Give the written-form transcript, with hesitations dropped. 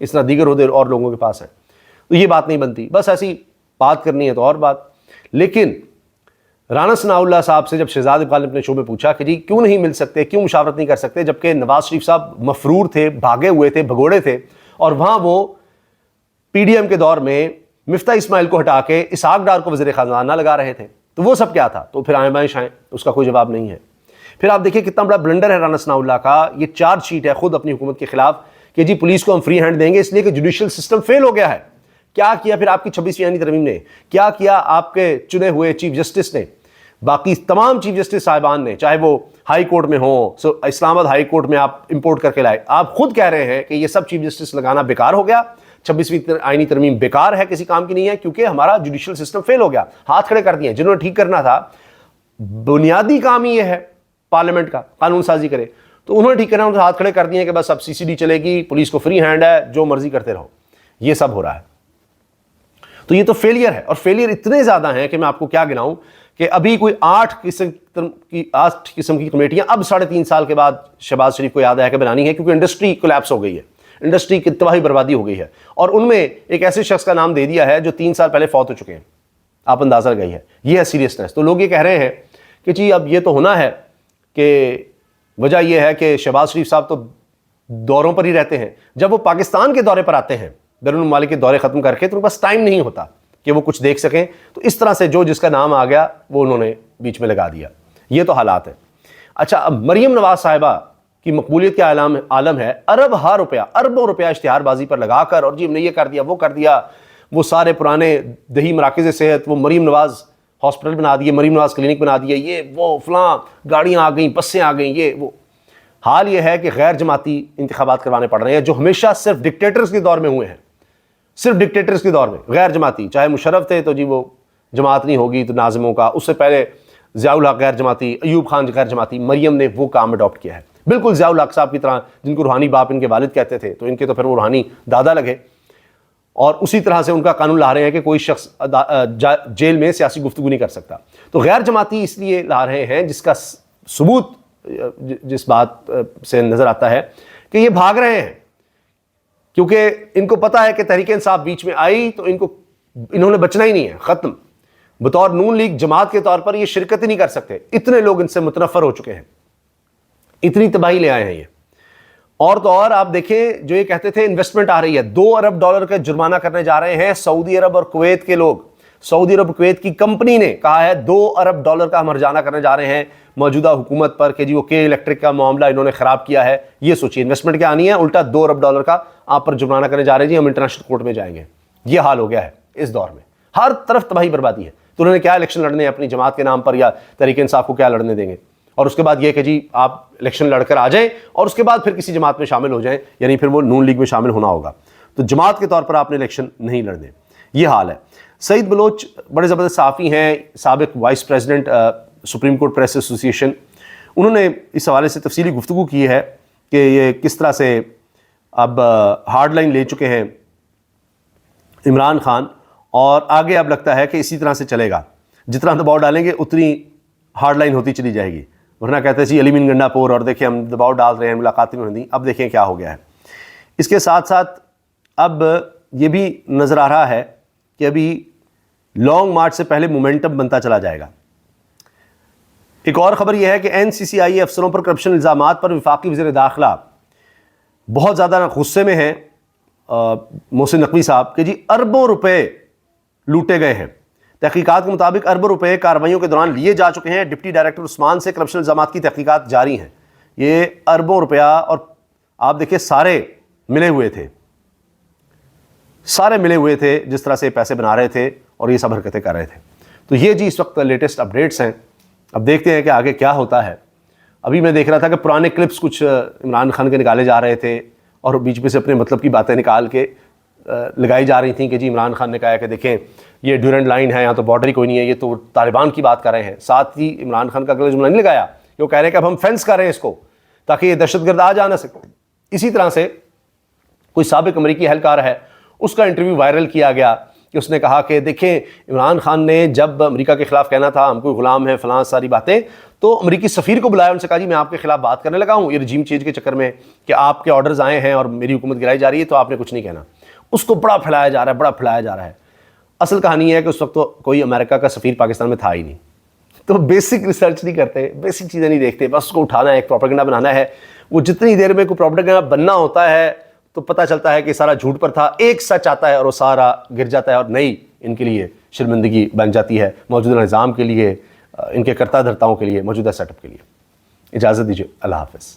اس طرح دیگر عہدے اور لوگوں کے پاس ہیں. تو یہ بات نہیں بنتی. بس ایسی بات کرنی ہے تو اور بات. لیکن رانا ثناء اللہ صاحب سے جب شہزاد اقبال نے اپنے شو میں پوچھا کہ جی کیوں نہیں مل سکتے, کیوں مشاورت نہیں کر سکتے, جبکہ نواز شریف صاحب مفرور تھے, بھاگے ہوئے تھے, بھگوڑے تھے, اور وہاں وہ پی ڈی ایم کے دور میں مفتاح اسماعیل کو ہٹا کے اسحاق ڈار کو وزیر خزانہ لگا رہے تھے, تو وہ سب کیا تھا؟ تو پھر آئیں بائیں شائیں, اس کا کوئی جواب نہیں ہے. پھر آپ دیکھیں کتنا بڑا بلنڈر ہے رانا ثناء اللہ کا. یہ چارج شیٹ ہے خود اپنی حکومت کے خلاف کہ جی پولیس کو ہم فری ہینڈ دیں گے اس لیے کہ جوڈیشل سسٹم فیل ہو گیا ہے. کیا کیا پھر آپ کی 26ویں آئینی ترمیم نے, کیا کیا آپ کے چنے ہوئے چیف جسٹس نے, باقی تمام چیف جسٹس صاحبان نے, چاہے وہ ہائی کورٹ میں ہوں, اسلام آباد ہائی کورٹ میں آپ امپورٹ کر کے لائے. آپ خود کہہ رہے ہیں کہ یہ سب چیف جسٹس لگانا بیکار ہو گیا, 26ویں آئینی ترمیم بیکار ہے, کسی کام کی نہیں ہے, کیونکہ ہمارا جوڈیشل سسٹم فیل ہو گیا. ہاتھ کھڑے کر دیے. جنہوں نے ٹھیک کرنا تھا, بنیادی کام ہی یہ ہے پارلیمنٹ کا قانون سازی کرے, تو انہوں نے ٹھیک کرنا, ہاتھ کھڑے کر دیے کہ بس اب سی سی ڈی چلے گی, پولیس کو فری ہینڈ ہے, جو مرضی کرتے رہو. یہ سب ہو رہا ہے. تو یہ تو فیلئر ہے, اور فیلئر اتنے زیادہ ہیں کہ میں آپ کو کیا گناؤں کہ ابھی کوئی 8 قسم کی کمیٹیاں اب 3.5 سال کے بعد شہباز شریف کو یاد آیا کہ بنانی ہے, کیونکہ انڈسٹری کولیپس ہو گئی ہے, انڈسٹری کی تباہی بربادی ہو گئی ہے, اور ان میں ایک ایسے شخص کا نام دے دیا ہے جو 3 سال پہلے فوت ہو چکے ہیں. آپ اندازہ لگائی ہے, یہ ہے سیریسنس. تو لوگ یہ کہہ رہے ہیں کہ جی اب یہ تو ہونا ہے کہ وجہ یہ ہے کہ شہباز شریف صاحب تو دوروں پر ہی رہتے ہیں, جب وہ پاکستان کے دورے پر آتے ہیں بیرون ممالک کے دورے ختم کر کے, تو ان کے پاس ٹائم نہیں ہوتا کہ وہ کچھ دیکھ سکیں. تو اس طرح سے جو جس کا نام آ گیا وہ انہوں نے بیچ میں لگا دیا. یہ تو حالات ہیں. اچھا, اب مریم نواز صاحبہ کی مقبولیت کا عالم ہے. اربوں روپیہ اشتہار بازی پر لگا کر, اور جی ہم نے یہ کر دیا, وہ کر دیا, وہ سارے پرانے دیہی مراکز صحت, وہ مریم نواز ہاسپٹل بنا دیے, مریم نواز کلینک بنا دیے, یہ وہ فلاں گاڑیاں آ گئیں, بسیں آ گئیں, یہ وہ. حال یہ ہے کہ غیر جماعتی انتخابات کروانے پڑ رہے ہیں, جو ہمیشہ صرف ڈکٹیٹرز کے دور میں ہوئے ہیں, صرف ڈکٹیٹرز کے دور میں غیر جماعتی. چاہے مشرف تھے تو جی وہ جماعت نہیں ہوگی تو ناظموں کا, اس سے پہلے ضیاء الحق غیر جماعتی, ایوب خان غیر جماعتی. مریم نے وہ کام اڈاپٹ کیا ہے, بالکل ضیاء الحق صاحب کی طرح, جن کو روحانی باپ ان کے والد کہتے تھے, تو ان کے تو پھر وہ روحانی دادا لگے, اور اسی طرح سے ان کا قانون لا رہے ہیں کہ کوئی شخص جیل میں سیاسی گفتگو نہیں کر سکتا. تو غیر جماعتی اس لیے لا رہے ہیں جس کا ثبوت جس بات سے نظر آتا ہے کہ یہ بھاگ رہے ہیں, کیونکہ ان کو پتا ہے کہ تحریک انصاف بیچ میں آئی تو انہوں نے بچنا ہی نہیں ہے, ختم. بطور نون لیگ جماعت کے طور پر یہ شرکت ہی نہیں کر سکتے, اتنے لوگ ان سے متنفر ہو چکے ہیں, اتنی تباہی لے آئے ہیں یہ. اور تو اور آپ دیکھیں, جو یہ کہتے تھے انویسٹمنٹ آ رہی ہے, $2 ارب کا جرمانہ کرنے جا رہے ہیں سعودی عرب اور کویت کے لوگ. سعودی عرب کویت کی کمپنی نے کہا ہے $2 ارب کا ہم ہرجانہ کرنے جا رہے ہیں موجودہ حکومت پر کہ جی وہ کے الیکٹرک کا معاملہ انہوں نے خراب کیا ہے. یہ سوچیے, انویسٹمنٹ کیا آنی ہے, الٹا $2 ارب کا آپ پر جرمانہ کرنے جا رہے ہیں, جی ہم انٹرنیشنل کورٹ میں جائیں گے. یہ حال ہو گیا ہے اس دور میں, ہر طرف تباہی بربادی ہے. تو انہوں نے کیا الیکشن لڑنے اپنی جماعت کے نام پر, یا تحریک انصاف کو کیا لڑنے دیں گے؟ اور اس کے بعد یہ کہ جی آپ الیکشن لڑ کر آ جائیں اور اس کے بعد پھر کسی جماعت میں شامل ہو جائیں, یعنی پھر وہ نون لیگ میں شامل ہونا ہوگا. تو جماعت کے طور پر آپ نے الیکشن نہیں لڑنے. یہ حال ہے. سعید بلوچ بڑے زبردست صحافی ہیں, سابق vice president supreme court press ایسوسی ایشن. انہوں نے اس حوالے سے تفصیلی گفتگو کی ہے کہ یہ کس طرح سے اب ہارڈ لائن لے چکے ہیں عمران خان, اور آگے اب لگتا ہے کہ اسی طرح سے چلے گا, جتنا دباؤ ڈالیں گے اتنی ہارڈ لائن ہوتی چلی جائے گی. ورنہ کہتے ہیں جی علی مین گنڈا پور, اور دیکھیں ہم دباؤ ڈال رہے ہیں, ملاقاتیں نہیں ہوتی. اب دیکھیں کیا ہو گیا ہے. اس کے ساتھ ساتھ اب یہ بھی نظر آ رہا ہے کہ ابھی لانگ مارچ سے پہلے مومنٹم بنتا چلا جائے گا. ایک اور خبر یہ ہے کہ این سی سی آئی افسروں پر کرپشن الزامات پر وفاقی وزیر داخلہ بہت زیادہ غصے میں ہیں, محسن نقوی صاحب, کہ جی اربوں روپے لوٹے گئے ہیں. تحقیقات کے مطابق اربوں روپے کارروائیوں کے دوران لیے جا چکے ہیں. ڈپٹی ڈائریکٹر عثمان سے کرپشن الزامات کی تحقیقات جاری ہیں. یہ اربوں روپیہ, اور آپ دیکھیں سارے ملے ہوئے تھے, جس طرح سے پیسے بنا رہے تھے اور یہ سب حرکتیں کر رہے تھے. تو یہ جی اس وقت لیٹسٹ اپڈیٹس ہیں. اب دیکھتے ہیں کہ آگے کیا ہوتا ہے. ابھی میں دیکھ رہا تھا کہ پرانے کلپس کچھ عمران خان کے نکالے جا رہے تھے, اور بیچ میں سے اپنے مطلب کی باتیں نکال کے لگائی جا رہی تھیں کہ جی عمران خان نے کہا کہ دیکھیں یہ ڈیورنٹ لائن ہے, یہاں تو بارڈر ہی کوئی نہیں ہے, یہ تو طالبان کی بات کر رہے ہیں. ساتھ ہی عمران خان کا اگلا جملہ نہیں لگایا کہ وہ کہہ رہے ہیں کہ اب ہم فینس کر رہے ہیں اس کو تاکہ یہ دہشت گرد آ جا نہ سکے. اسی طرح سے کوئی سابق امریکی اہلکار ہے, اس کا انٹرویو وائرل کیا گیا کہ اس نے کہا کہ دیکھیں عمران خان نے جب امریکہ کے خلاف کہنا تھا ہم کوئی غلام ہیں فلاں ساری باتیں، تو امریکی سفیر کو بلایا، ان سے کہا جی میں آپ کے خلاف بات کرنے لگا ہوں یہ رجیم چینج کے چکر میں کہ آپ کے آرڈرز آئے ہیں اور میری حکومت گرائی جا رہی ہے تو آپ نے کچھ نہیں کہنا. اس کو بڑا پھیلایا جا رہا ہے، بڑا پھیلایا جا رہا ہے. اصل کہانی ہے کہ اس وقت تو کوئی امریکہ کا سفیر پاکستان میں تھا ہی نہیں. تو بیسک ریسرچ نہیں کرتے، بیسک چیزیں نہیں دیکھتے، بس اس کو اٹھانا ہے، ایک پروپیگنڈا بنانا ہے. وہ جتنی دیر میں کوئی پروپیگنڈا بننا ہوتا ہے تو پتہ چلتا ہے کہ سارا جھوٹ پر تھا، ایک سچ آتا ہے اور وہ سارا گر جاتا ہے اور نئی ان کے لیے شرمندگی بن جاتی ہے موجودہ نظام کے لیے، ان کے کرتا دھرتاؤں کے لیے، موجودہ سیٹ اپ کے لیے. اجازت دیجیے، اللہ حافظ.